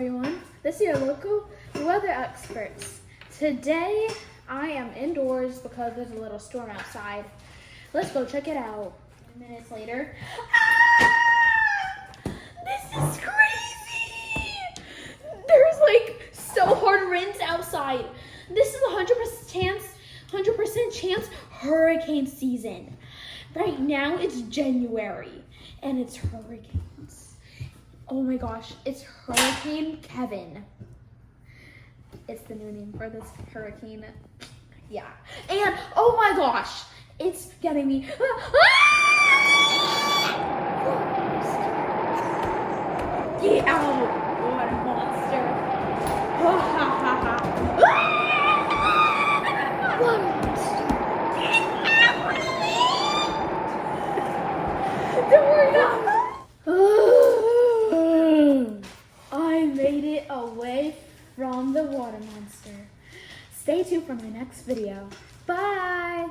everyone, this is your local weather experts. Today I am indoors because there's a little storm outside. Let's go check it out. Minutes later. This is crazy! There's like so hard winds outside. This is 100% chance hurricane season. Right now it's January and it's hurricanes. Oh my gosh, it's Hurricane Kevin. It's the new name for this hurricane. Yeah. And oh my gosh, it's getting me. Get out! What a monster. What a monster. Don't worry now. I made it away from the water monster. Stay tuned for my next video. Bye.